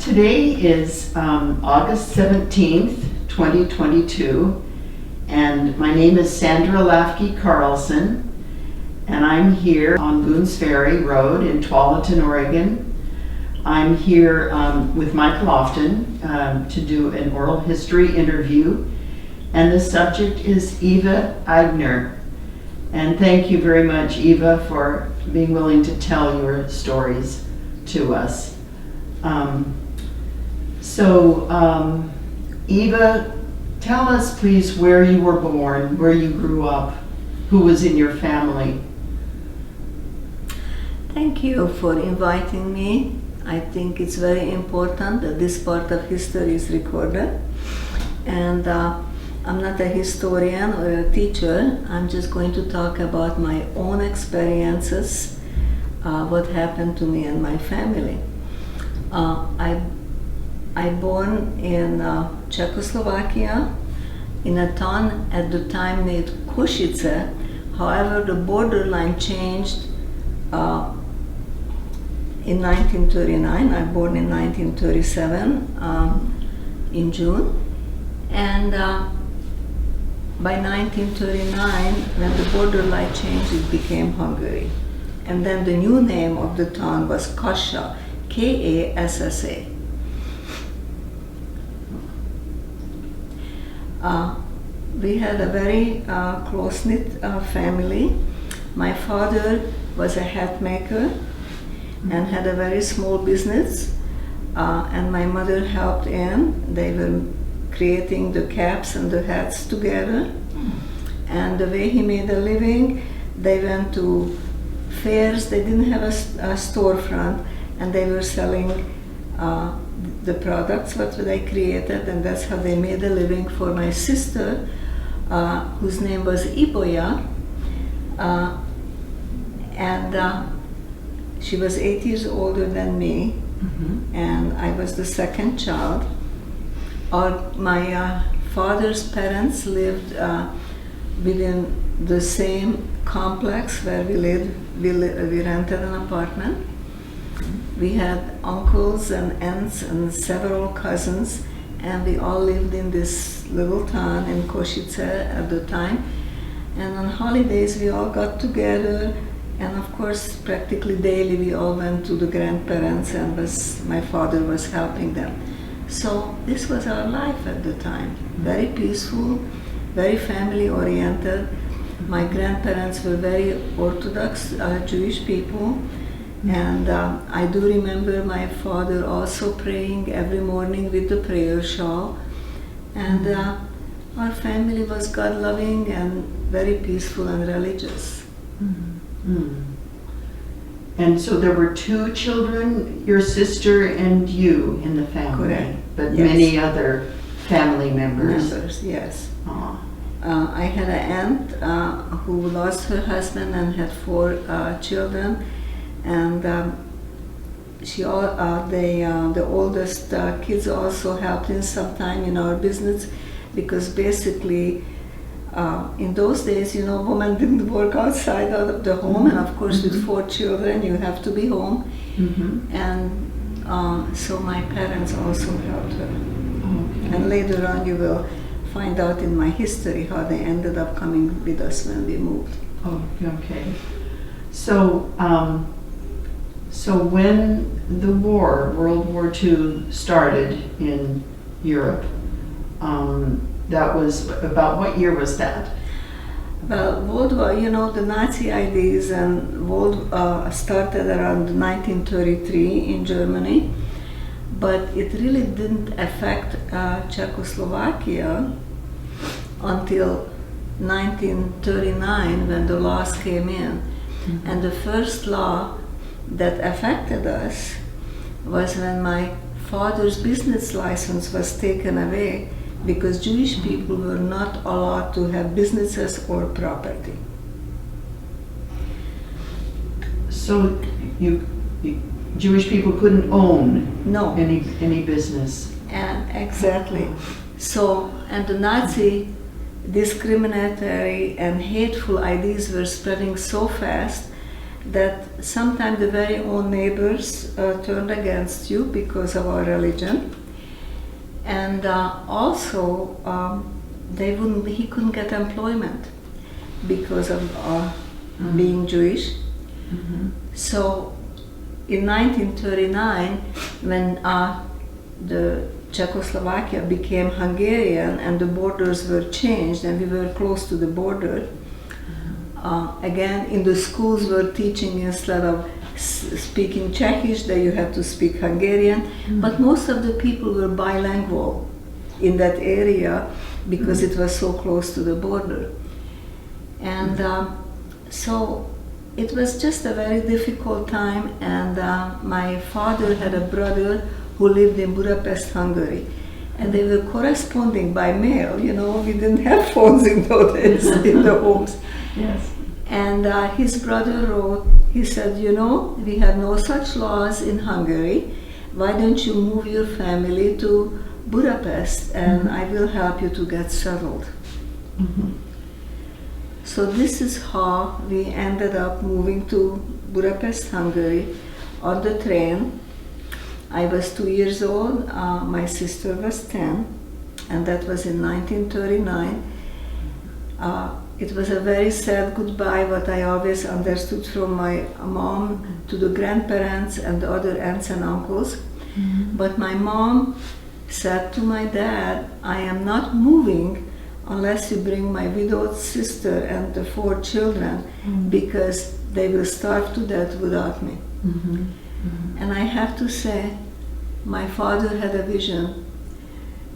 Today is August 17th, 2022, and my name is Sandra Carlson, and I'm here on Boone's Ferry Road in Tualatin, Oregon. I'm here with Mike Lofton to do an oral history interview, and the subject is Eva Aigner. And thank you very much, Eva, for being willing to tell your stories to us. Eva, tell us please where you were born, where you grew up, who was in your family. Thank you for inviting me. I think it's very important that this part of history is recorded. And I'm not a historian or a teacher. I'm just going to talk about my own experiences, what happened to me and my family. I born in Czechoslovakia, in a town at the time named Košice. However, the borderline changed in 1939. I born in 1937 in June, and by 1939, when the borderline changed, it became Hungary, and then the new name of the town was Kassa, K-A-S-S-A. We had a very close-knit family. My father was a hat maker and had a very small business, and my mother helped in. They were creating the caps and the hats together, and the way he made a living, they went to fairs. They didn't have a storefront, and they were selling the products what they created, and that's how they made a living. For my sister, whose name was Iboya, and she was 8 years older than me, and I was the second child. My father's parents lived within the same complex where we lived. We rented an apartment. We had uncles and aunts and several cousins, and we all lived in this little town in Košice at the time. And on holidays we all got together, and of course practically daily we all went to the grandparents, and my father was helping them. So this was our life at the time, very peaceful, very family oriented. My grandparents were very Orthodox Jewish people. And I do remember my father also praying every morning with the prayer shawl. And our family was God-loving and very peaceful and religious. And so there were two children, your sister and you in the family. Correct. But Yes. many other family members. Yes. Aw. I had an aunt who lost her husband and had 4 children. And the oldest kids also helped in some time in our business, because basically in those days, women didn't work outside of the home, and of course with 4 children you have to be home. And so my parents also helped her. Okay. And later on you will find out in my history how they ended up coming with us when we moved. Oh, okay. So when the World War II started in Europe, that was about what year was that? Well, World War, the Nazi ideas and World started around 1933 in Germany, but it really didn't affect Czechoslovakia until 1939 when the laws came in. And the first law that affected us was when my father's business license was taken away, because Jewish people were not allowed to have businesses or property. So Jewish people couldn't own No. any business. And exactly. So, and the Nazi discriminatory and hateful ideas were spreading so fast that sometimes the very own neighbors turned against you because of our religion. And also, he couldn't get employment because of being Jewish. So in 1939, when the Czechoslovakia became Hungarian and the borders were changed and we were close to the border, again in the schools were teaching, instead of speaking Czechish, that you had to speak Hungarian, but most of the people were bilingual in that area because it was so close to the border. And so it was just a very difficult time, and my father had a brother who lived in Budapest, Hungary, and they were corresponding by mail. You know, we didn't have phones in those days in the homes. Yes. And his brother wrote, he said, you know, we have no such laws in Hungary. Why don't you move your family to Budapest, and I will help you to get settled. So this is how we ended up moving to Budapest, Hungary on the train. I was 2 years old, my sister was 10, and that was in 1939. It was a very sad goodbye, what I always understood from my mom to the grandparents and the other aunts and uncles. But my mom said to my dad, I am not moving unless you bring my widowed sister and the 4 children, because they will starve to death without me. And I have to say, my father had a vision,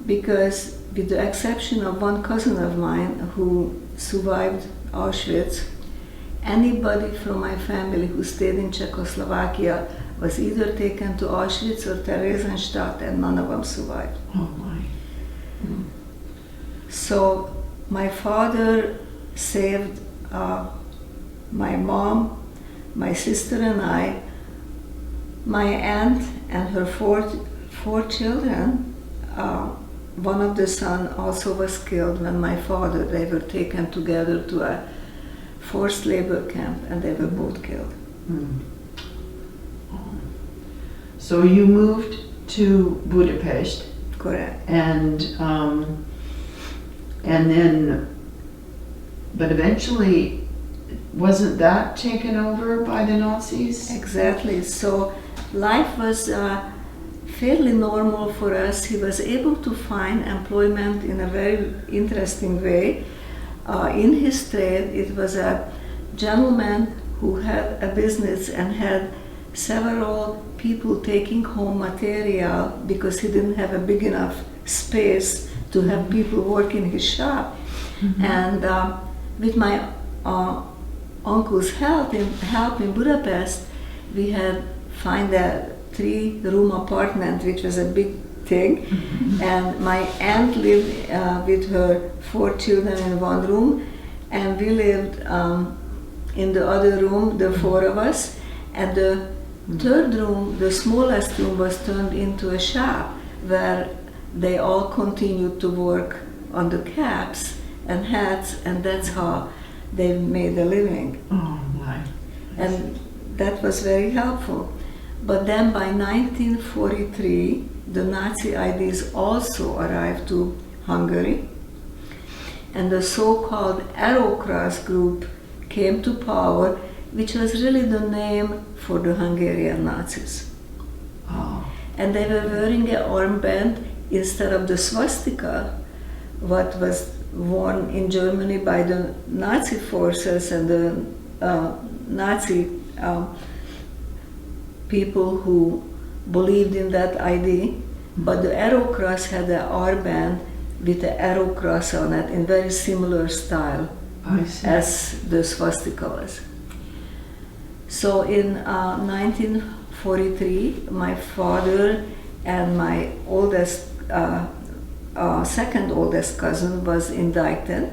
because with the exception of one cousin of mine who survived Auschwitz, anybody from my family who stayed in Czechoslovakia was either taken to Auschwitz or Theresienstadt, and none of them survived. Oh my. So my father saved my mom, my sister and I, my aunt and her four children. One of the sons also was killed when my father, they were taken together to a forced labor camp, and they were both killed. So you moved to Budapest. Correct. And then, but eventually, wasn't that taken over by the Nazis? Exactly. So life was fairly normal for us. He was able to find employment in a very interesting way. In his trade, it was a gentleman who had a business and had several people taking home material because he didn't have a big enough space to have people work in his shop. And with my uncle's help in Budapest, we had find a 3-room apartment, which was a big thing. And my aunt lived with her 4 children in 1 room, and we lived in the other room, the 4 of us. And the 3rd room, the smallest room, was turned into a shop where they all continued to work on the caps and hats, and that's how they made a living. Oh my. And that was very helpful. But then by 1943, the Nazi IDs also arrived to Hungary, and the so-called Arrow Cross group came to power, which was really the name for the Hungarian Nazis. Oh. And they were wearing an armband instead of the swastika, what was worn in Germany by the Nazi forces and the Nazi people who believed in that ID. But the Arrow Cross had an armband with the Arrow Cross on it in very similar style as the swastika was. So in 1943, my father and my oldest, second oldest cousin was indicted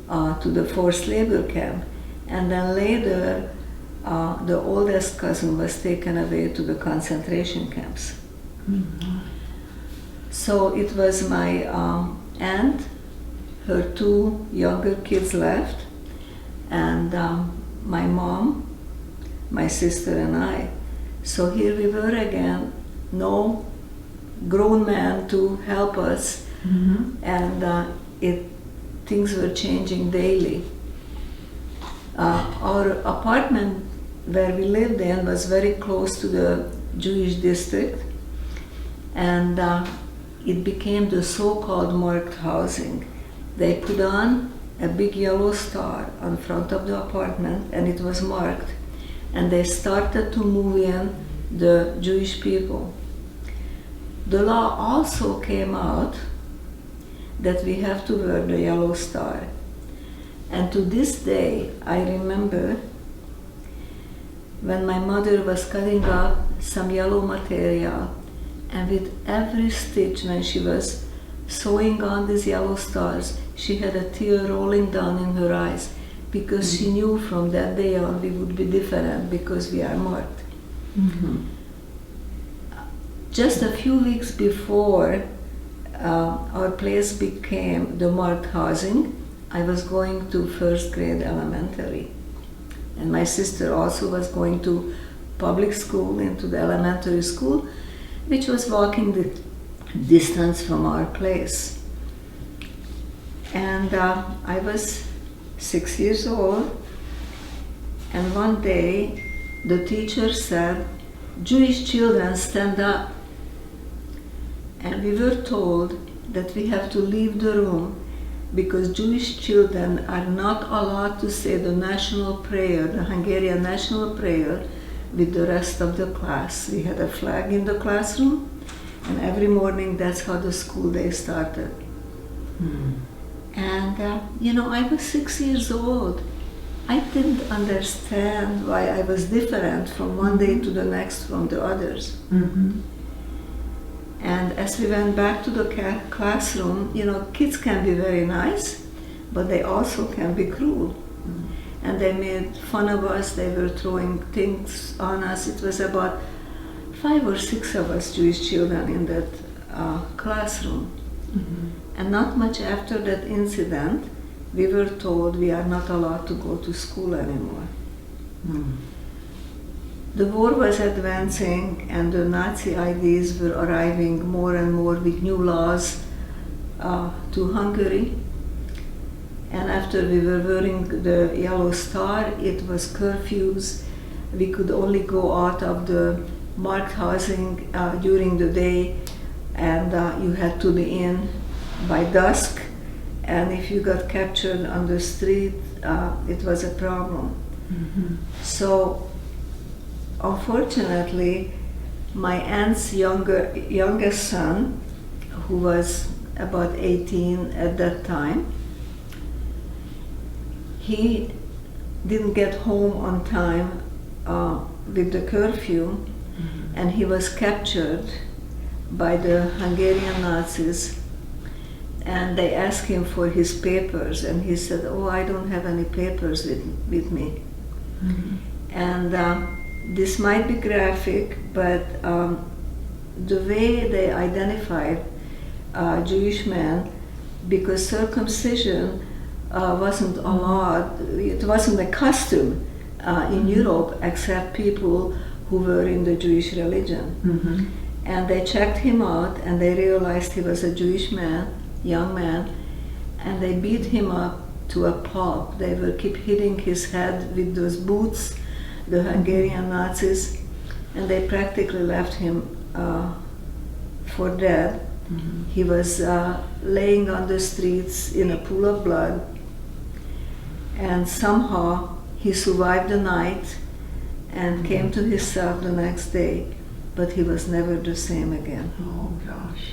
to the forced labor camp. And then later, the oldest cousin was taken away to the concentration camps. So it was my aunt, her 2 younger kids left, and my mom my sister and I. So here we were again, no grown man to help us, and things were changing daily. Our apartment where we lived in was very close to the Jewish district, and it became the so-called marked housing. They put on a big yellow star on front of the apartment, and it was marked, and they started to move in the Jewish people. The law also came out that we have to wear the yellow star. And to this day, I remember when my mother was cutting up some yellow material, and with every stitch, when she was sewing on these yellow stars, she had a tear rolling down in her eyes, because she knew from that day on we would be different because we are marked. Just a few weeks before our place became the marked housing, I was going to first grade elementary, and my sister also was going to public school, into the elementary school, which was walking the distance from our place. And I was 6 years old, and one day the teacher said, "Jewish children, stand up." And we were told that we have to leave the room because Jewish children are not allowed to say the national prayer, the Hungarian national prayer, with the rest of the class. We had a flag in the classroom, and every morning that's how the school day started. And I was 6 years old. I didn't understand why I was different from one day to the next from the others. And as we went back to the classroom, kids can be very nice, but they also can be cruel. And they made fun of us, they were throwing things on us. It was about 5 or 6 of us Jewish children in that classroom. And not much after that incident, we were told we are not allowed to go to school anymore. The war was advancing, and the Nazi IDs were arriving more and more with new laws to Hungary. And after we were wearing the yellow star, it was curfews. We could only go out of the marked housing during the day, and you had to be in by dusk. And if you got captured on the street, it was a problem. So, unfortunately, my aunt's youngest son, who was about 18 at that time, he didn't get home on time with the curfew, and he was captured by the Hungarian Nazis, and they asked him for his papers, and he said, "Oh, I don't have any papers with me." And this might be graphic, but the way they identified Jewish men, because circumcision wasn't allowed, it wasn't a custom in Europe except people who were in the Jewish religion. And they checked him out, and they realized he was a Jewish man, young man, and they beat him up to a pulp. They will keep hitting his head with those boots, the Hungarian Nazis, and they practically left him for dead. He was laying on the streets in a pool of blood, and somehow he survived the night and came to himself the next day, but he was never the same again. Oh gosh.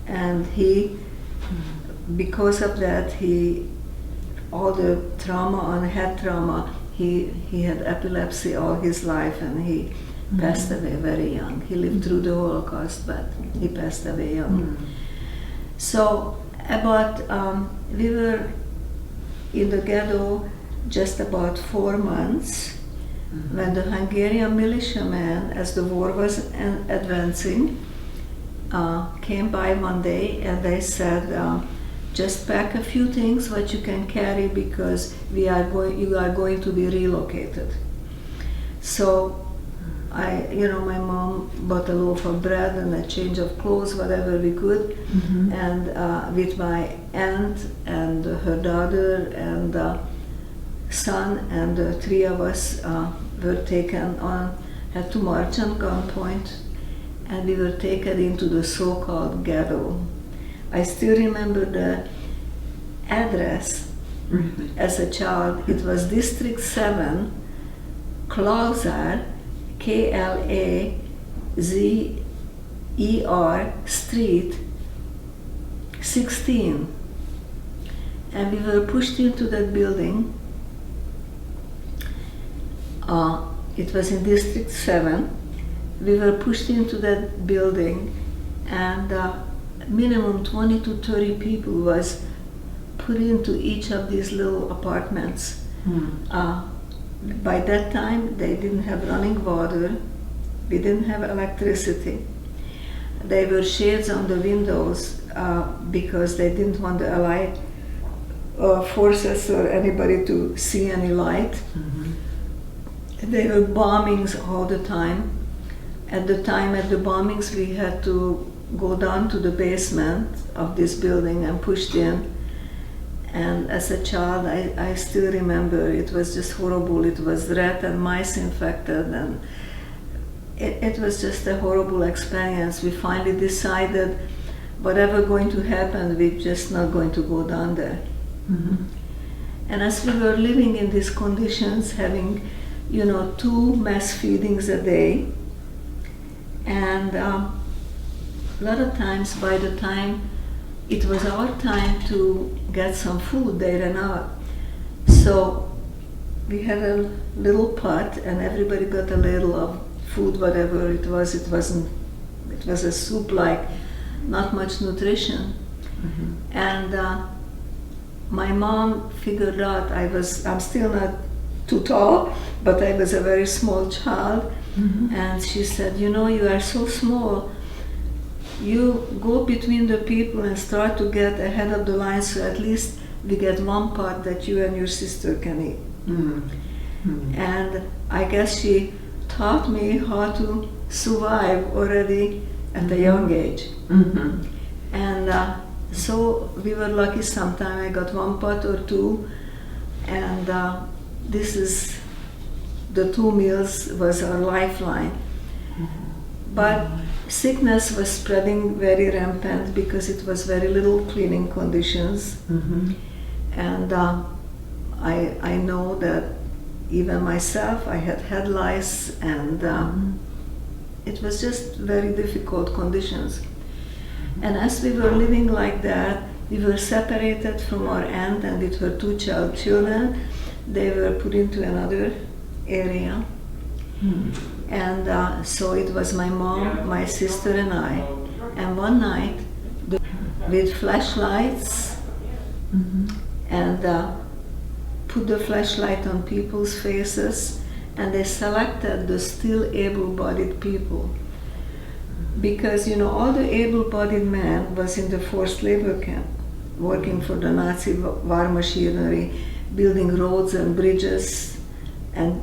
And he, because of that, all the trauma on head trauma, he had epilepsy all his life, and he passed away very young. He lived through the Holocaust, but he passed away young. So we were in the ghetto just about 4 months when the Hungarian militiamen, as the war was advancing, came by one day, and they said, just pack a few things what you can carry, because you are going to be relocated. So my mom bought a loaf of bread and a change of clothes, whatever we could, and with my aunt and her daughter and son, and the three of us were taken on, had to march on gunpoint, and we were taken into the so-called ghetto. I still remember the address. As a child. It was District 7, Klausar, Klazer Street, 16. And we were pushed into that building. It was in District 7. We were pushed into that building, and minimum 20 to 30 people was put into each of these little apartments. By that time, they didn't have running water. We didn't have electricity. There were shades on the windows because they didn't want the Allied forces or anybody to see any light. There were bombings all the time. At the bombings, we had to go down to the basement of this building and pushed in. And as a child, I still remember it was just horrible. It was rat and mice infected, and it was just a horrible experience. We finally decided whatever going to happen, we're just not going to go down there. And as we were living in these conditions, having 2 mass feedings a day, and a lot of times by the time it was our time to get some food, they ran out. So we had a little pot, and everybody got a little of food, whatever it was. It was a soup, like not much nutrition. And my mom figured out I'm still not too tall, but I was a very small child. And she said, you are so small. You go between the people and start to get ahead of the line, so at least we get one pot that you and your sister can eat. And I guess she taught me how to survive already at a young age. And so we were lucky. Sometimes I got 1 pot or 2, and this is the 2 meals was our lifeline. But sickness was spreading very rampant because it was very little cleaning conditions. And I know that even myself, I had head lice, and it was just very difficult conditions. And as we were living like that, we were separated from our aunt and with her 2 children. They were put into another area. And so it was my mom, my sister, and I. And one night, with flashlights, and put the flashlight on people's faces, and they selected the still able-bodied people. Because, all the able-bodied men was in the forced labor camp, working for the Nazi war machinery, building roads and bridges, and,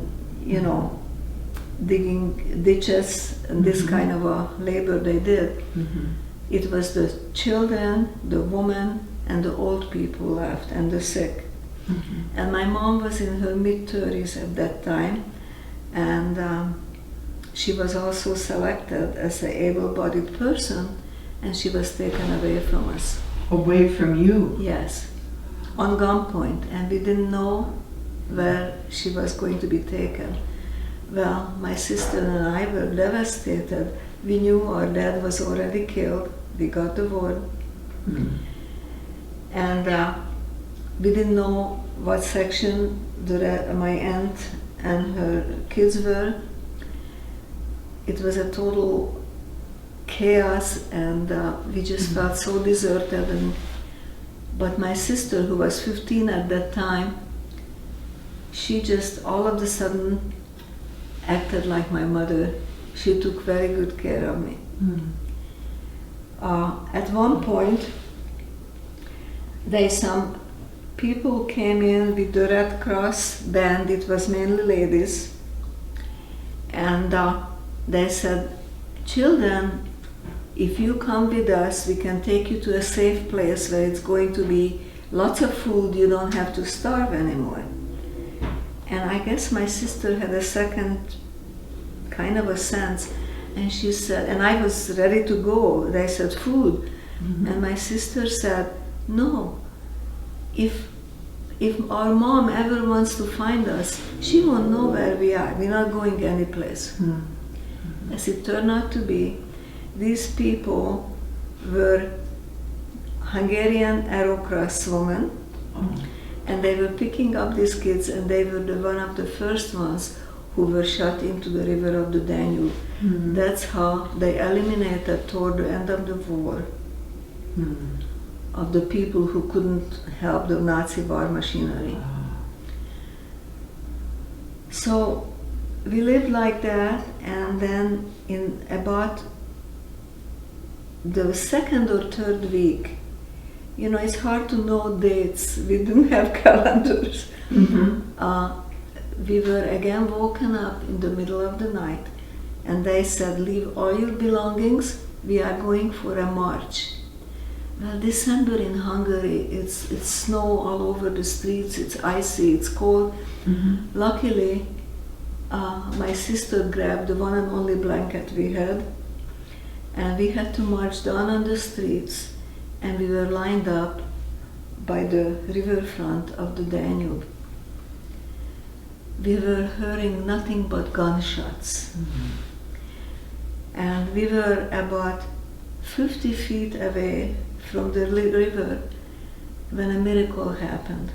digging ditches, and this kind of a labor they did. It was the children, the women, and the old people left, and the sick. And my mom was in her mid-30s at that time, and she was also selected as an able-bodied person, and she was taken away from us. Away from you? Yes, on gunpoint, and we didn't know where she was going to be taken. Well, my sister and I were devastated. We knew our dad was already killed. We got the word. And we didn't know what section my aunt and her kids were. It was a total chaos, and we just felt so deserted. But my sister, who was 15 at that time, she just all of a sudden acted like my mother. She took very good care of me. At one point, some people came in with the Red Cross band. It was mainly ladies, And they said, children, if you come with us, we can take you to a safe place where it's going to be lots of food, you don't have to starve anymore. And I guess my sister had a second kind of a sense, and she said, and I was ready to go, they said food. And my sister said, no, if our mom ever wants to find us, she won't know where we are, we're not going anyplace. As it turned out to be, these people were Hungarian Aerocross women, and they were picking up these kids, and they were one of the first ones who were shot into the river of the Danube. That's how they eliminated, toward the end of the war, of the people who couldn't help the Nazi war machinery. So we lived like that, and then in about the second or third week, you know, it's hard to know dates, we didn't have calendars. We were again woken up in the middle of the night, and they said, leave all your belongings, we are going for a march. Well, December in Hungary, it's snow all over the streets, it's icy, it's cold. Luckily, my sister grabbed the one and only blanket we had, and we had to march down on the streets, and we were lined up by the riverfront of the Danube. We were hearing nothing but gunshots. And we were about 50 feet away from the river when a miracle happened.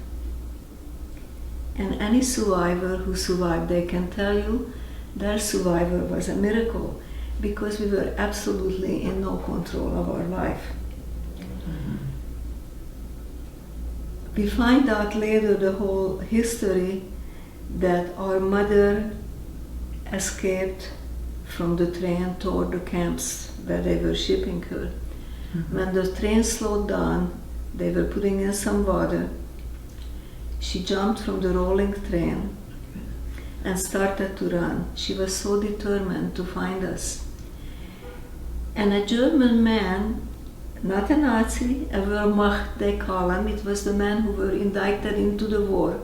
And any survivor who survived, they can tell you their survivor was a miracle, because we were absolutely in no control of our life. We find out later the whole history that our mother escaped from the train toward the camps where they were shipping her. When the train slowed down, they were putting in some water. She jumped from the rolling train and started to run. She was so determined to find us. And a German man, not a Nazi, a Wehrmacht they call him, it was the men who were indicted into the war,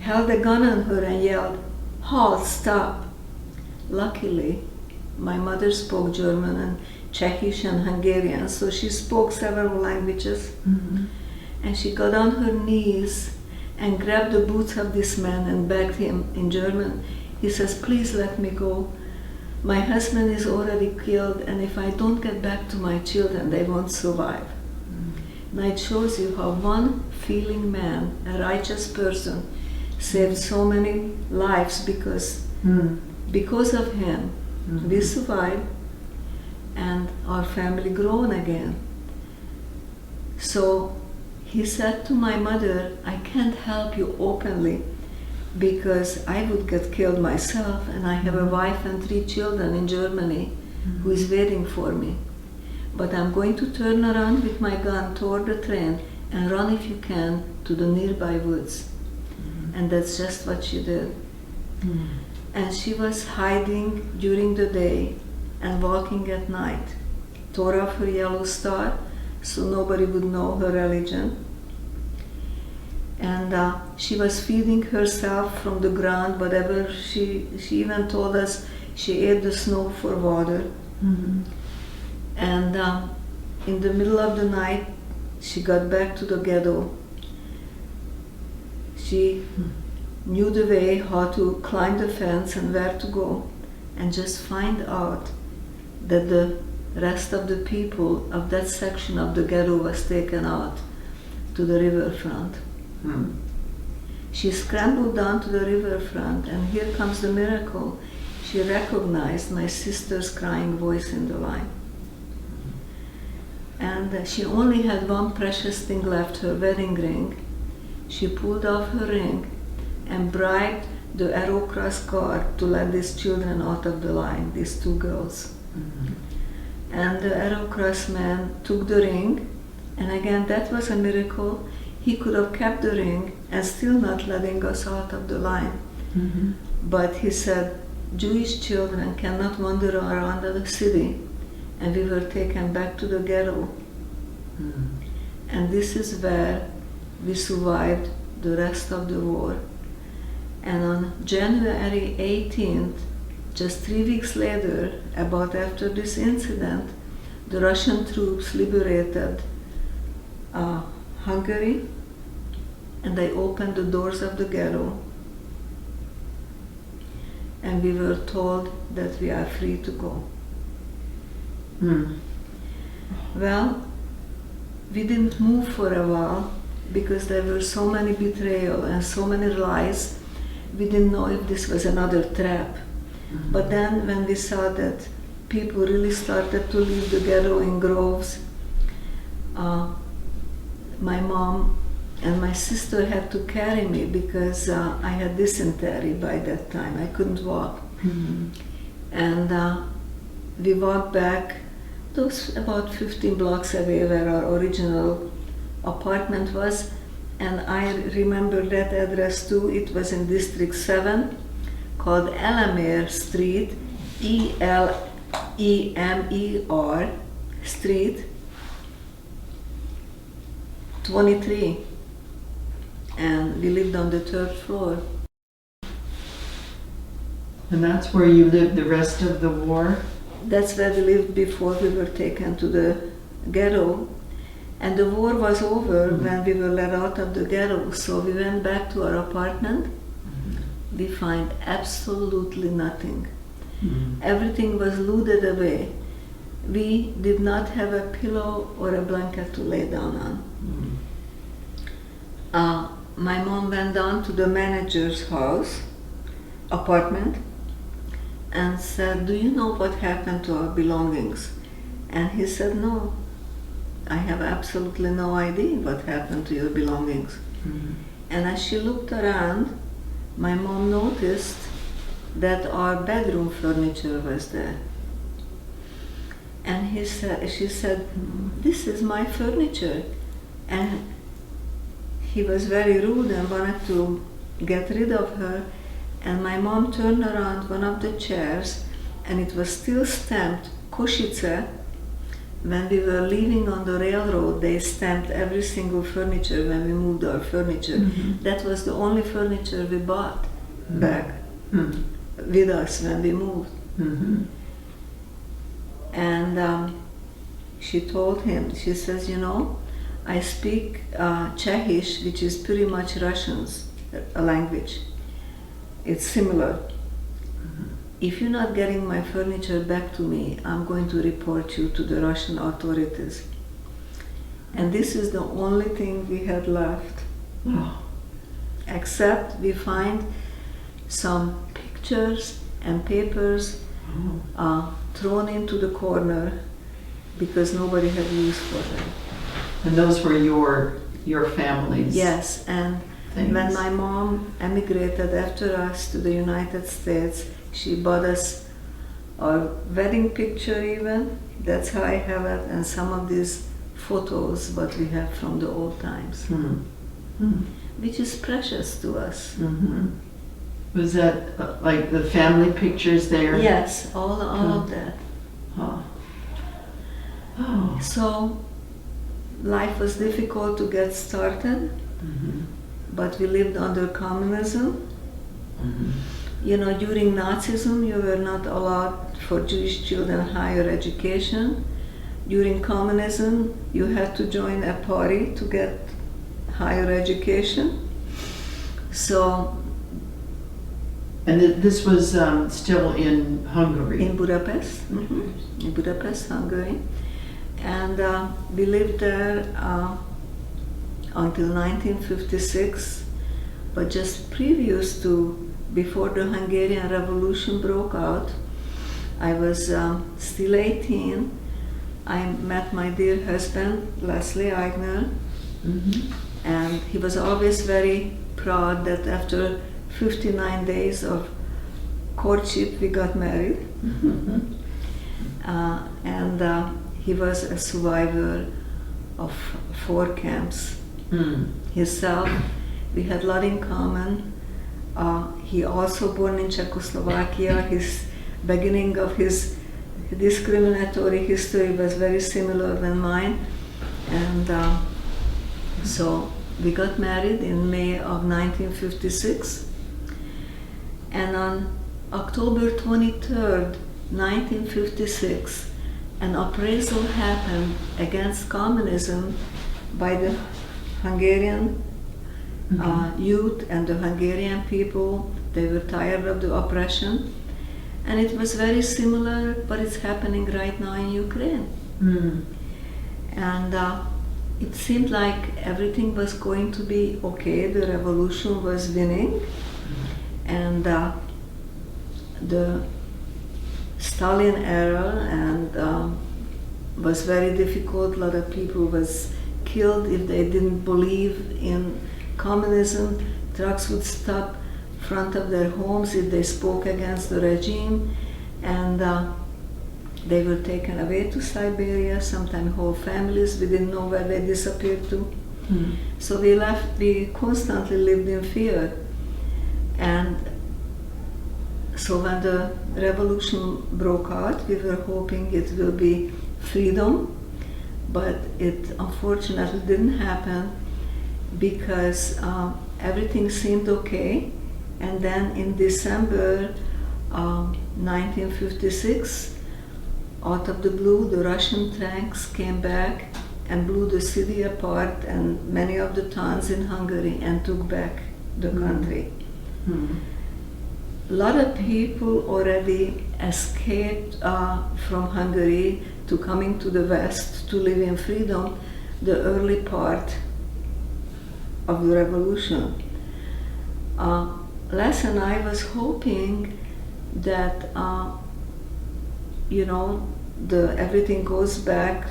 held a gun on her and yelled, "Halt, stop." Luckily, my mother spoke German and Czechish and Hungarian, so she spoke several languages. And she got on her knees and grabbed the boots of this man and begged him in German. He says, "Please let me go. My husband is already killed, and if I don't get back to my children, they won't survive." Now it shows you how one feeling man, a righteous person, saved so many lives because of him. We survived, and our family grown again. So he said to my mother, "I can't help you openly because I would get killed myself, and I have a wife and 3 children in Germany who is waiting for me. But I'm going to turn around with my gun toward the train and run if you can to the nearby woods." And that's just what she did. And she was hiding during the day and walking at night, tore off her yellow star so nobody would know her religion. And she was feeding herself from the ground, whatever she even told us she ate the snow for water. And in the middle of the night, she got back to the ghetto. She knew the way how to climb the fence and where to go, and just find out that the rest of the people of that section of the ghetto was taken out to the riverfront. She scrambled down to the riverfront, and here comes the miracle. She recognized my sister's crying voice in the line. And she only had one precious thing left, her wedding ring. She pulled off her ring and bribed the Aerocross guard to let these children out of the line, these 2 girls. And the Aerocross man took the ring, and again, that was a miracle. He could have kept the ring and still not letting us out of the line. But he said, Jewish children cannot wander around the city, and we were taken back to the ghetto. And this is where we survived the rest of the war. And on January 18th, just 3 weeks later, about after this incident, the Russian troops liberated Hungary, and they opened the doors of the ghetto, and we were told that we are free to go. Well, we didn't move for a while because there were so many betrayal and so many lies. We didn't know if this was another trap. But then when we saw that people really started to leave the ghetto in groves, my mom and my sister had to carry me because I had dysentery by that time. I couldn't walk. And we walked back. It was about 15 blocks away where our original apartment was. And I remember that address too. It was in District 7, called Elemer Street, E-L-E-M-E-R Street, 23. And we lived on the 3rd floor. And that's where you lived the rest of the war? That's where we lived before we were taken to the ghetto. And the war was over when we were let out of the ghetto. So we went back to our apartment. We find absolutely nothing. Everything was looted away. We did not have a pillow or a blanket to lay down on. My mom went down to the manager's house, apartment, and said, "Do you know what happened to our belongings?" And he said, "No, I have absolutely no idea what happened to your belongings." And as she looked around, my mom noticed that our bedroom furniture was there. And she said, "This is my furniture." And he was very rude and wanted to get rid of her. And my mom turned around one of the chairs, and it was still stamped Košice. When we were leaving on the railroad, they stamped every single furniture when we moved our furniture. That was the only furniture we bought back with us when we moved. And she told him, she says, "You know, I speak Czechish, which is pretty much Russian's language. It's similar. If you're not getting my furniture back to me, I'm going to report you to the Russian authorities." And this is the only thing we had left. Except we find some pictures and papers thrown into the corner because nobody had use for them. And those were your family's? Yes, and things. When my mom emigrated after us to the United States, she bought us our wedding picture even. That's how I have it, and some of these photos what we have from the old times, which is precious to us. Was that like the family pictures there? Yes, all of that. So life was difficult to get started, but we lived under communism. You know, during Nazism, you were not allowed for Jewish children higher education. During communism, you had to join a party to get higher education. So. And this was still in Hungary? In Budapest, in Budapest, Hungary. And we lived there until 1956, but just previous to, before the Hungarian Revolution broke out, I was still 18. I met my dear husband, Eva Aigner, and he was always very proud that after 59 days of courtship we got married. And he was a survivor of 4 camps himself. We had a lot in common. He also born in Czechoslovakia. His beginning of his discriminatory history was very similar than mine. And so we got married in May of 1956. And on October 23rd, 1956, an appraisal happened against communism by the Hungarian youth and the Hungarian people. They were tired of the oppression. And it was very similar, but it's happening right now in Ukraine. And it seemed like everything was going to be okay. The revolution was winning. And the Stalin era and was very difficult. A lot of people was killed if they didn't believe in communism. Trucks would stop in front of their homes if they spoke against the regime, and they were taken away to Siberia. Sometimes whole families, we didn't know where they disappeared to. So we constantly lived in fear. And so when the revolution broke out, we were hoping it will be freedom, but it unfortunately didn't happen because everything seemed okay. And then in December 1956, out of the blue, the Russian tanks came back and blew the city apart and many of the towns in Hungary and took back the country. A lot of people already escaped from Hungary to coming to the West to live in freedom the early part of the revolution. Les and I was hoping that everything goes back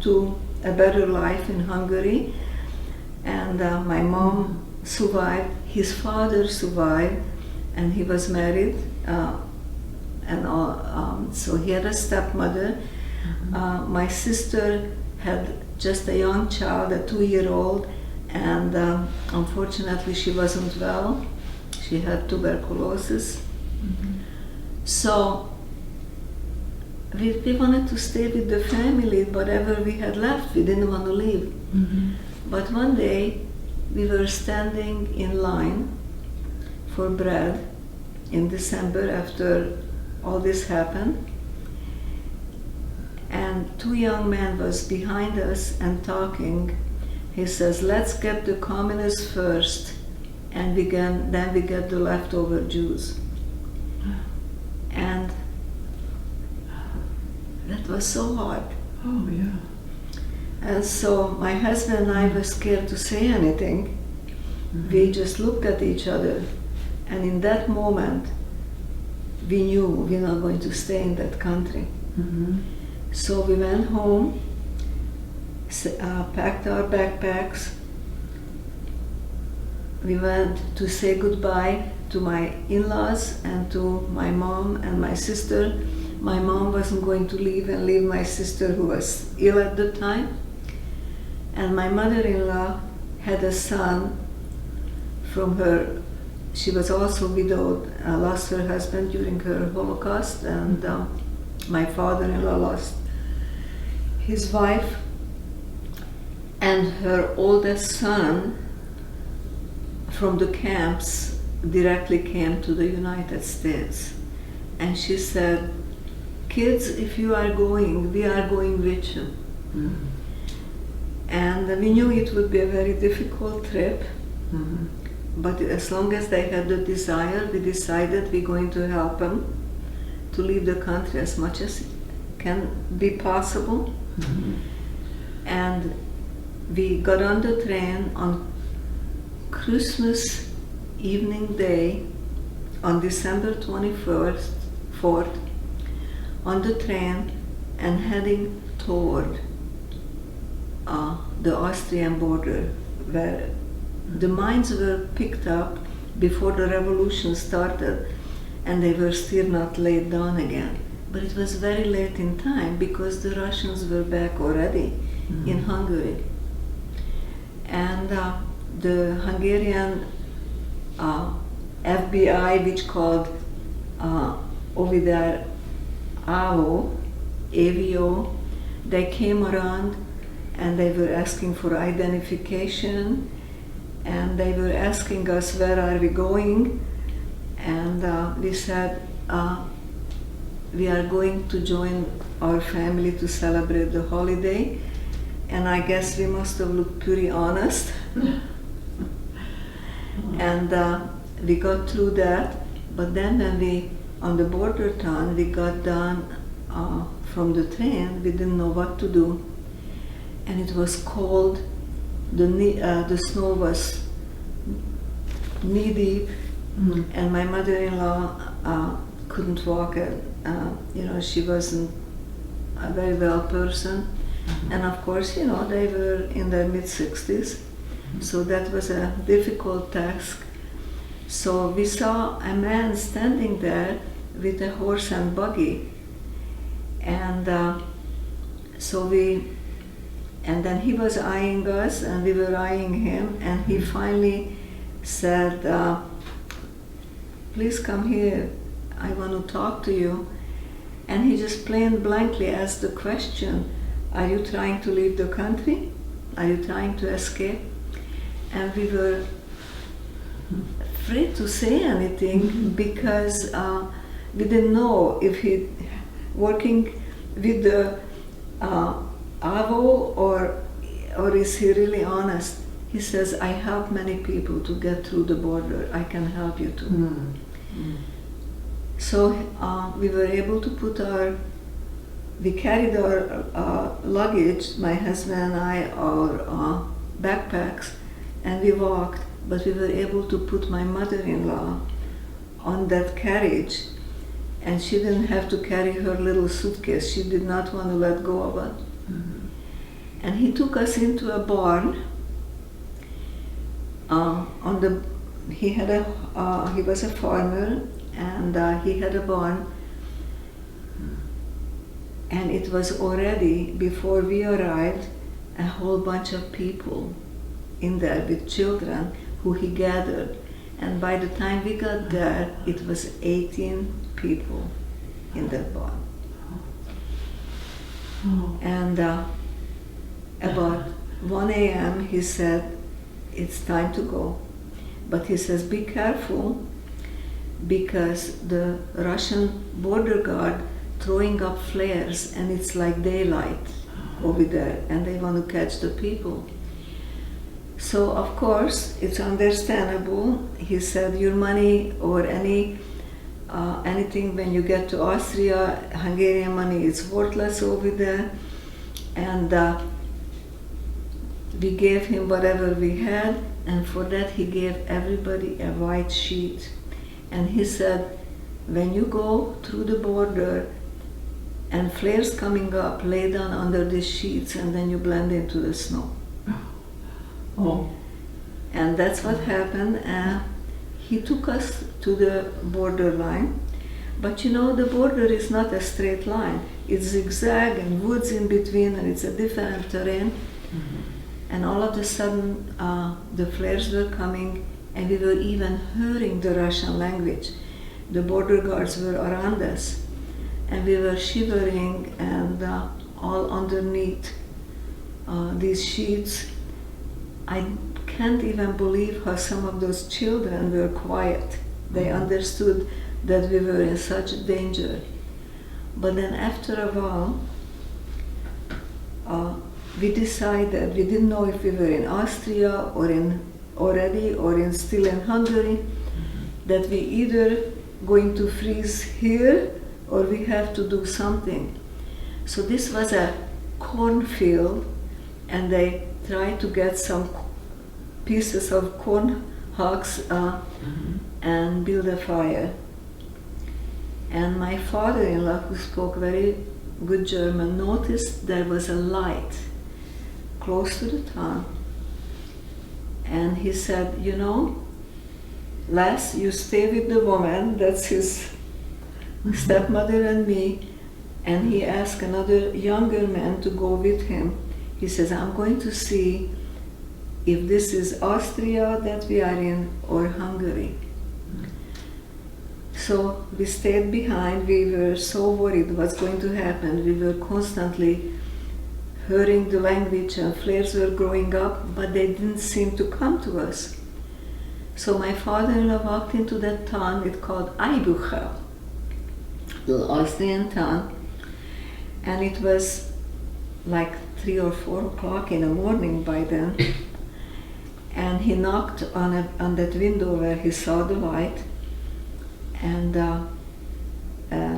to a better life in Hungary, and my mom survived, his father survived, and he was married, so he had a stepmother. My sister had just a young child, a 2-year-old, and unfortunately she wasn't well. She had tuberculosis. So we wanted to stay with the family, whatever we had left, we didn't want to leave. But one day we were standing in line for bread in December after all this happened, and 2 young men was behind us and talking. He says, let's get the communists first, and then we get the leftover Jews. And that was so hard. Oh, yeah. And so my husband and I were scared to say anything. We just looked at each other. And in that moment, we knew we're not going to stay in that country. So we went home, packed our backpacks. We went to say goodbye to my in-laws and to my mom and my sister. My mom wasn't going to leave and leave my sister, who was ill at the time. And my mother-in-law had a son from her. She was also widowed, lost her husband during her Holocaust, and my father-in-law lost his wife. And her oldest son from the camps directly came to the United States. And she said, kids, if you are going, we are going with you. And we knew it would be a very difficult trip. But as long as they had the desire, we decided we're going to help them to leave the country as much as can be possible. And we got on the train on Christmas evening day on December 24th, on the train and heading toward the Austrian border, where the mines were picked up before the revolution started, and they were still not laid down again. But it was very late in time because the Russians were back already in Hungary. And the Hungarian FBI, which called over there AVO, they came around and they were asking for identification, and they were asking us where are we going, and we said we are going to join our family to celebrate the holiday, and I guess we must have looked pretty honest. And we got through that, but then when we, on the border town, we got down from the train, we didn't know what to do, and it was cold, the snow was knee deep, and my mother-in-law couldn't walk, she wasn't a very well person, and of course, they were in their mid-60s, so that was a difficult task. So we saw a man standing there with a horse and buggy, and and then he was eyeing us and we were eyeing him, and he finally said, please come here, I want to talk to you. And he just plain blankly asked the question, are you trying to leave the country? Are you trying to escape? And we were afraid to say anything because we didn't know if he working with the AVO or is he really honest. He says, I help many people to get through the border. I can help you too. So we were able to we carried our luggage, my husband and I, our backpacks, and we walked, but we were able to put my mother-in-law on that carriage, and she didn't have to carry her little suitcase. She did not want to let go of it. And he took us into a barn. He was a farmer, and he had a barn, and it was already, before we arrived, a whole bunch of people in there with children who he gathered. And by the time we got there, it was 18 people in that barn. And about 1 a.m. he said, it's time to go. But he says, be careful, because the Russian border guard throwing up flares, and it's like daylight over there, and they want to catch the people. So of course, it's understandable. He said, your money or anything when you get to Austria, Hungarian money is worthless over there. And we gave him whatever we had, and for that he gave everybody a white sheet. And he said, when you go through the border and flares coming up, lay down under these sheets, and then you blend into the snow. And that's what happened. He took us to the borderline, but the border is not a straight line. It's zigzag and woods in between, and it's a different terrain. And all of a sudden, the flares were coming, and we were even hearing the Russian language. The border guards were around us, and we were shivering, and all underneath these sheets. I can't even believe how some of those children were quiet. They understood that we were in such danger. But then after a while, we decided, we didn't know if we were in Austria or still in Hungary, that we either going to freeze here or we have to do something. So this was a cornfield, and they tried to get some pieces of corn husks and build a fire. And my father-in-law, who spoke very good German, noticed there was a light close to the town. And he said, Les, you stay with the woman, that's his stepmother and me. And he asked another younger man to go with him. He says, I'm going to see if this is Austria that we are in or Hungary. So we stayed behind. We were so worried what's going to happen. We were constantly hearing the language, and flares were growing up, but they didn't seem to come to us. So my father-in-law walked into that town. It's called Aibucha, the Austrian town, and it was like 3 or 4 o'clock in the morning by then. And he knocked on that window where he saw the light, and a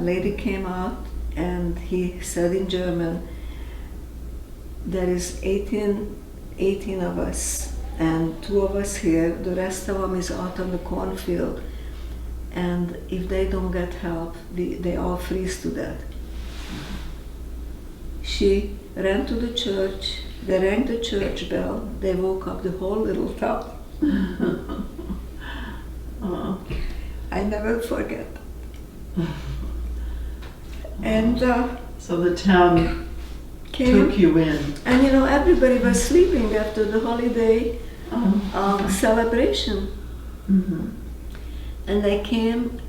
lady came out, and he said in German, "There is 18 of us, and 2 of us here, the rest of them is out on the cornfield, and if they don't get help, they all freeze to death." She ran to the church, they rang the church bell, they woke up the whole little town. I never forget. And So the town came, took you in. and everybody was sleeping after the holiday celebration. Mm-hmm. And they came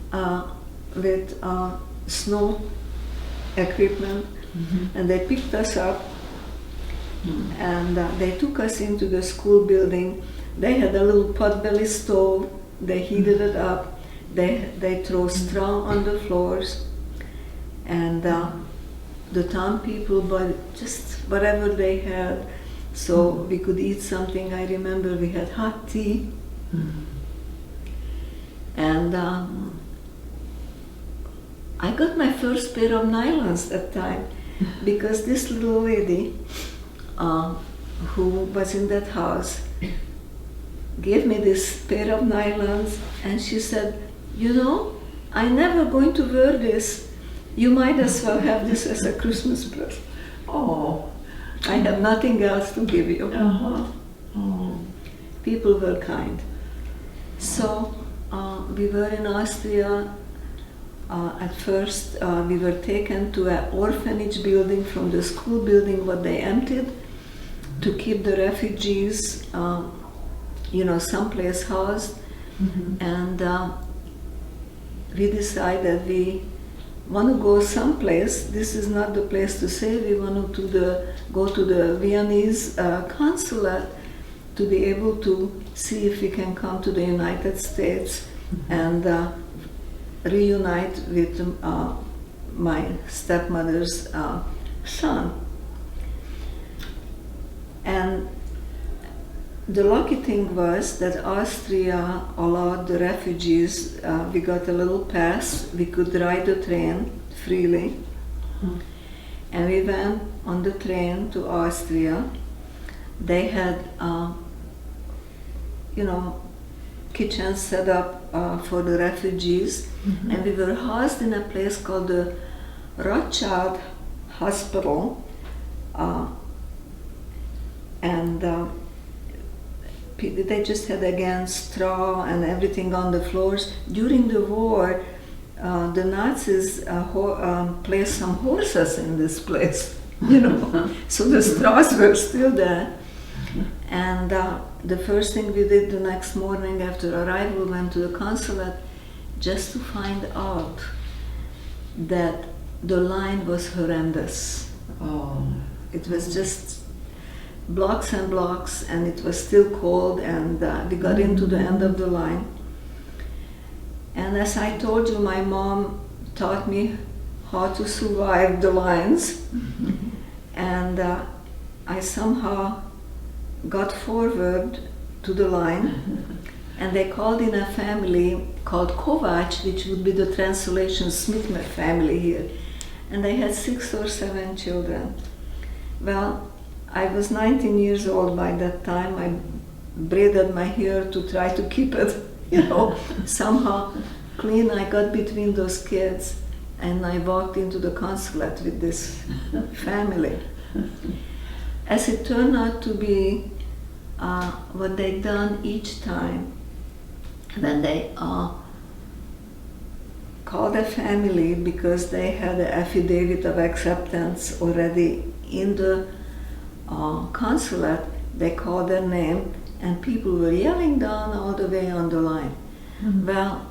with snow equipment, and they picked us up, and they took us into the school building. They had a little potbelly stove, they heated it up, they throw straw on the floors, and the town people bought just whatever they had, so we could eat something. I remember we had hot tea, and I got my first pair of nylons that time, because this little lady who was in that house gave me this pair of nylons, and she said, "I'm never going to wear this. You might as well have this as a Christmas present." Oh. I have nothing else to give you. Oh. People were kind. So we were in Austria. At first, we were taken to an orphanage building from the school building, what they emptied, to keep the refugees, someplace housed. And we decided we want to go someplace. This is not the place to stay. We want to go to the Viennese consulate to be able to see if we can come to the United States and reunite with my stepmother's son. And the lucky thing was that Austria allowed the refugees, we got a little pass, we could ride the train freely. And we went on the train to Austria. They had, kitchens set up for the refugees, and we were housed in a place called the Rothschild Hospital, and they just had again straw and everything on the floors. During the war, the Nazis placed some horses in this place, so the straws were still there. And the first thing we did the next morning after arrival, went to the consulate just to find out that the line was horrendous. Oh. It was just blocks and blocks, and it was still cold, and we got into the end of the line. And as I told you, my mom taught me how to survive the lines, and I somehow got forward to the line, and they called in a family called Kovács, which would be the translation Smith family here, and they had 6 or 7 children. Well, I was 19 years old by that time. I braided my hair to try to keep it, somehow clean. I got between those kids, and I walked into the consulate with this family. As it turned out to be what they'd done each time, when they called a family because they had an affidavit of acceptance already in the consulate, they called their name, and people were yelling down all the way on the line. Well,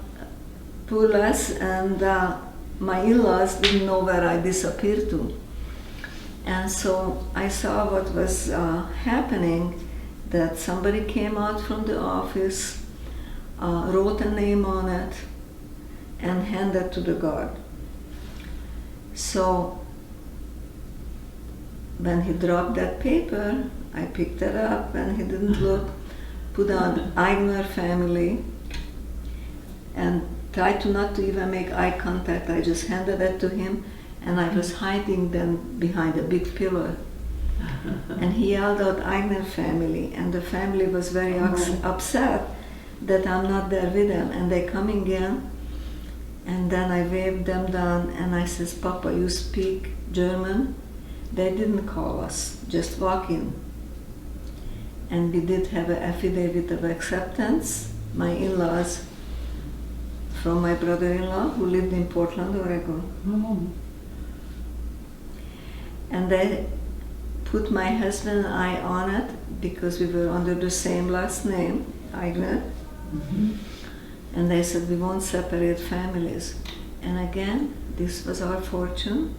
poor lass, and my in-laws didn't know where I disappeared to. And so I saw what was happening, that somebody came out from the office, wrote a name on it, and handed to the guard. So when he dropped that paper, I picked it up, and he didn't look, put on Aigner family, and tried to not to even make eye contact. I just handed it to him, and I was hiding then behind a big pillar. And he yelled out Aigner family, and the family was very upset that I'm not there with them, and they coming in, and then I waved them down, and I says, Papa, you speak German? They didn't call us, just walk in. And we did have an affidavit of acceptance, my in-laws, from my brother-in-law who lived in Portland, Oregon. Oh. And they put my husband and I on it because we were under the same last name, Aigner. Mm-hmm. And they said, we won't separate families. And again, this was our fortune,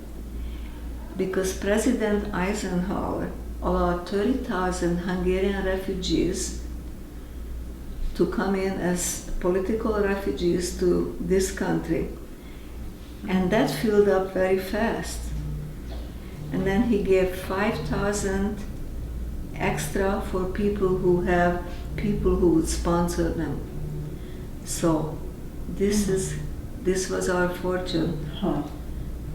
because President Eisenhower allowed 30,000 Hungarian refugees to come in as political refugees to this country. And that filled up very fast. And then he gave 5,000 extra for people who have people who would sponsor them. So this was our fortune. Huh.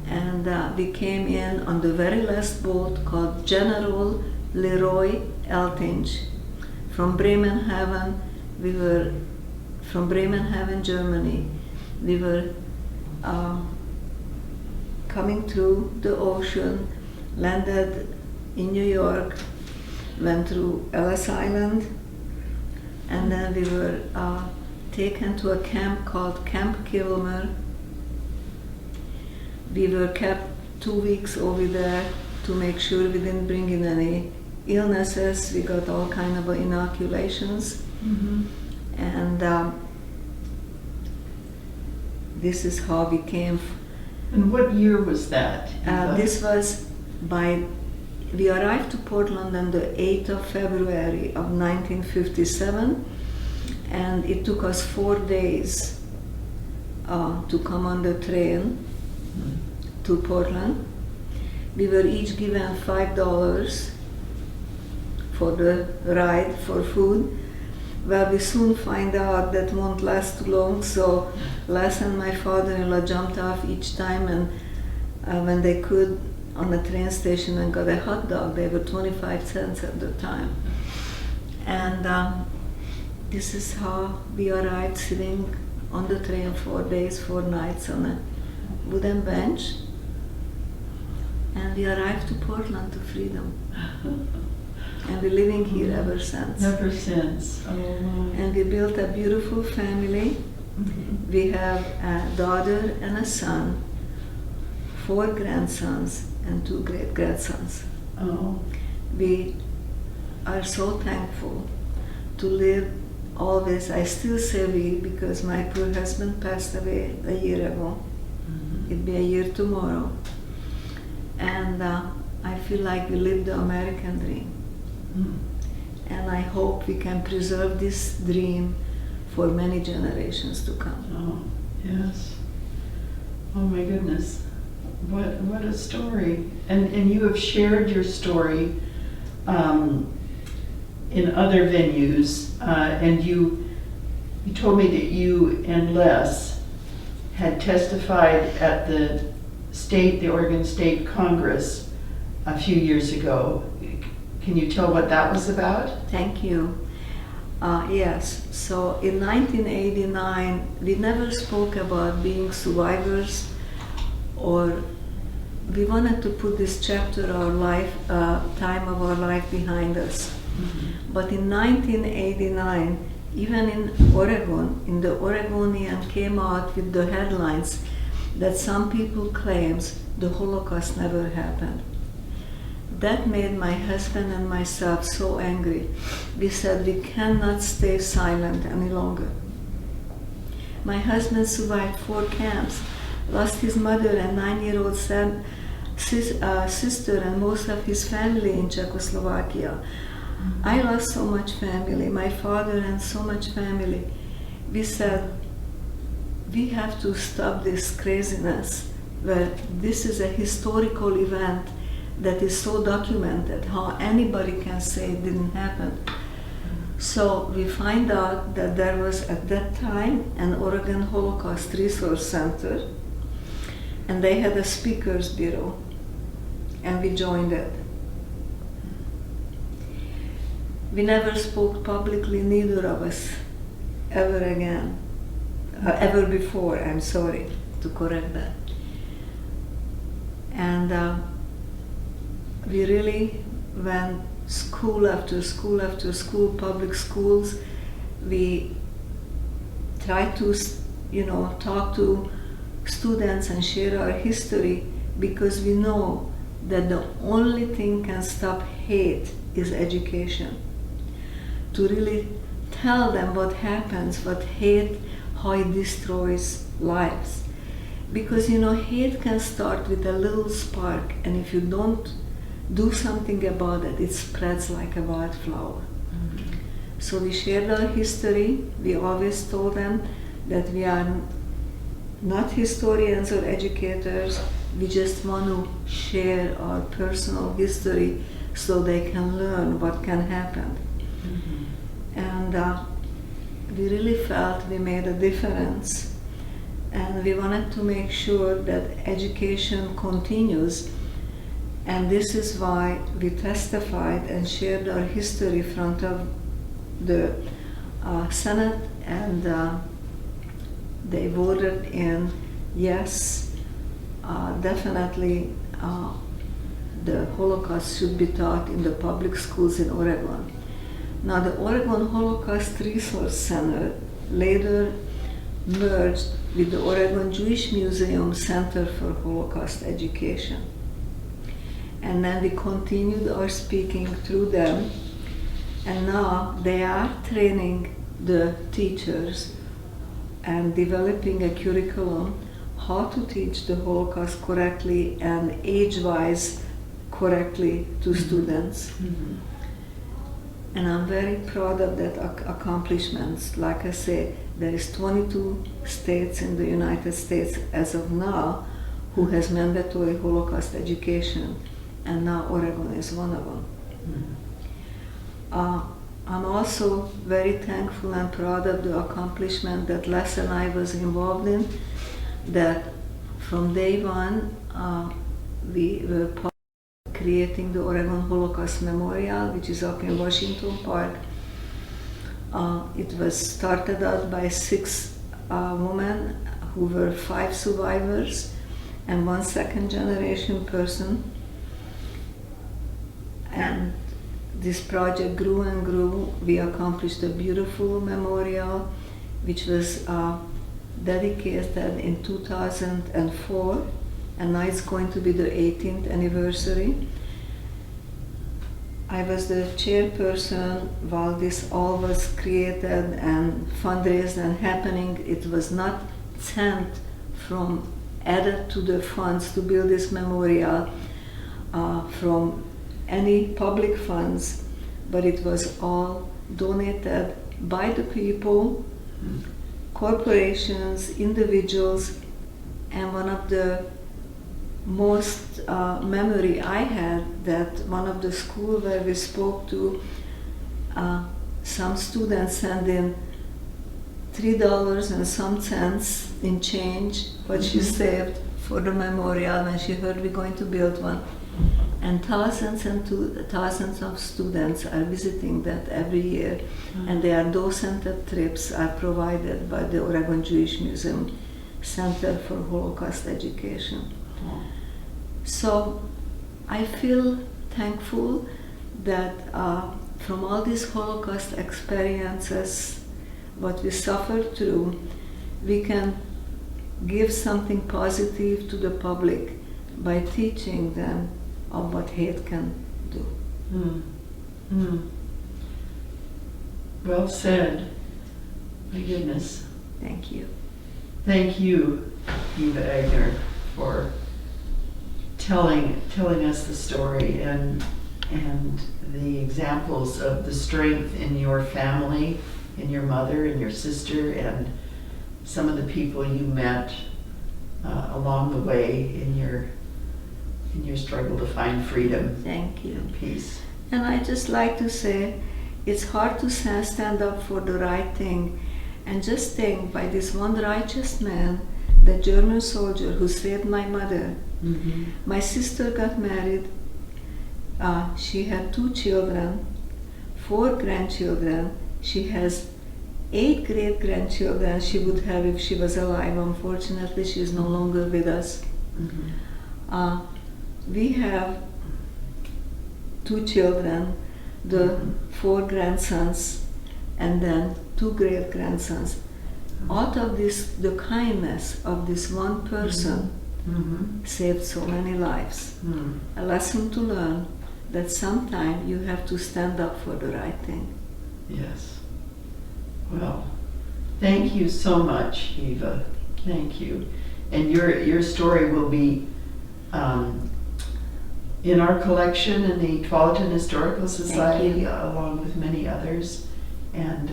And we came in on the very last boat called General Leroy Eltinge from Bremenhaven. We were from Bremenhaven, Germany. We were coming through the ocean, landed in New York, went through Ellis Island, and then we were taken to a camp called Camp Kilmer. We were kept 2 weeks over there to make sure we didn't bring in any illnesses. We got all kind of inoculations. Mm-hmm. And this is how we came. And what year was that? This was we arrived to Portland on the 8th of February of 1957, and it took us 4 days to come on the train to Portland. We were each given $5 for the ride for food. Well, we soon find out that won't last too long, so Les and my father-in-law jumped off each time, and when they could, on the train station, and got a hot dog. They were 25 cents at the time. And this is how we arrived, sitting on the train 4 days, 4 nights on a wooden bench. And we arrived to Portland, to freedom. And we're living here ever since. Ever since. Oh, wow. And we built a beautiful family. Mm-hmm. We have a daughter and a son, 4 grandsons, and 2 great-grandsons. Oh. We are so thankful to live always. I still say we, because my poor husband passed away a year ago. Mm-hmm. It'll be a year tomorrow. And I feel like we live the American dream. Mm. And I hope we can preserve this dream for many generations to come. Oh, yes. Oh my goodness. What a story. And you have shared your story in other venues, and you told me that you and Les had testified at the Oregon State Congress a few years ago. Can you tell what that was about? Thank you. Yes, so in 1989, we never spoke about being survivors, or we wanted to put this chapter of our life, time of our life behind us. Mm-hmm. But in 1989, even in Oregon, in the Oregonian came out with the headlines that some people claims the Holocaust never happened. That made my husband and myself so angry. We said we cannot stay silent any longer. My husband survived 4 camps, lost his mother and 9-year-old sister and most of his family in Czechoslovakia. I lost so much family, my father and so much family. We said, we have to stop this craziness where this is a historical event that is so documented, how anybody can say it didn't happen. So we find out that there was at that time an Oregon Holocaust Resource Center, and they had a speakers bureau, and we joined it. We never spoke publicly, neither of us, ever again. Ever before, I'm sorry to correct that. And we really went school after school after school, public schools. We tried to, talk to students and share our history, because we know that the only thing can stop hate is education. To really tell them what happens, what hate, how it destroys lives. Because hate can start with a little spark, and if you don't do something about it, it spreads like a wildflower. Mm-hmm. So we shared our history. We always told them that we are not historians or educators. We just want to share our personal history so they can learn what can happen. Mm-hmm. And we really felt we made a difference, and we wanted to make sure that education continues, and this is why we testified and shared our history in front of the Senate, and they voted in yes, definitely the Holocaust should be taught in the public schools in Oregon. Now, the Oregon Holocaust Resource Center later merged with the Oregon Jewish Museum Center for Holocaust Education. And then we continued our speaking through them, and now they are training the teachers and developing a curriculum how to teach the Holocaust correctly and age-wise correctly to students. Mm-hmm. And I'm very proud of that accomplishments. Like I say, there is 22 states in the United States as of now who has mandatory Holocaust education, and now Oregon is one of them. Mm-hmm. I'm also very thankful and proud of the accomplishment that Les and I was involved in, that from day one we were part of creating the Oregon Holocaust Memorial, which is up in Washington Park. It was started out by 6 women who were 5 survivors and 1 second-generation person. And this project grew and grew. We accomplished a beautiful memorial, which was dedicated in 2004, and now it's going to be the 18th anniversary. I was the chairperson while this all was created and fundraised and happening. It was not sent from added to the funds to build this memorial from any public funds, but it was all donated by the people, corporations, individuals. And one of the most memory I had, that one of the school where we spoke to, some students sent in $3 and some cents in change, what she saved for the memorial when she heard we're going to build one. And thousands of students are visiting that every year, and their docented trips are provided by the Oregon Jewish Museum Center for Holocaust Education. So I feel thankful that from all these Holocaust experiences, what we suffered through, we can give something positive to the public by teaching them of what hate can do. Well said. My goodness. Thank you. Thank you, Eva Aigner, for telling us the story and the examples of the strength in your family, in your mother and your sister, and some of the people you met along the way in your struggle to find freedom. Thank you. And peace. And I just like to say, it's hard to stand up for the right thing. And just think, by this one righteous man, the German soldier who saved my mother. Mm-hmm. My sister got married. She had 2 children, 4 grandchildren. She has 8 great-grandchildren she would have if she was alive. Unfortunately, she is no longer with us. Mm-hmm. We have 2 children, the 4 grandsons, and then 2 great-grandsons. Out of this, the kindness of this one person Mm-hmm. saved so many lives. Mm. A lesson to learn that sometimes you have to stand up for the right thing. Yes. Well, thank you so much, Eva. Thank you. And your story will be in our collection in the Tualatin Historical Society, along with many others, and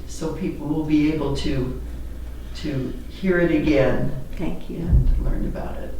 so people will be able to hear it again Thank you. and learn about it.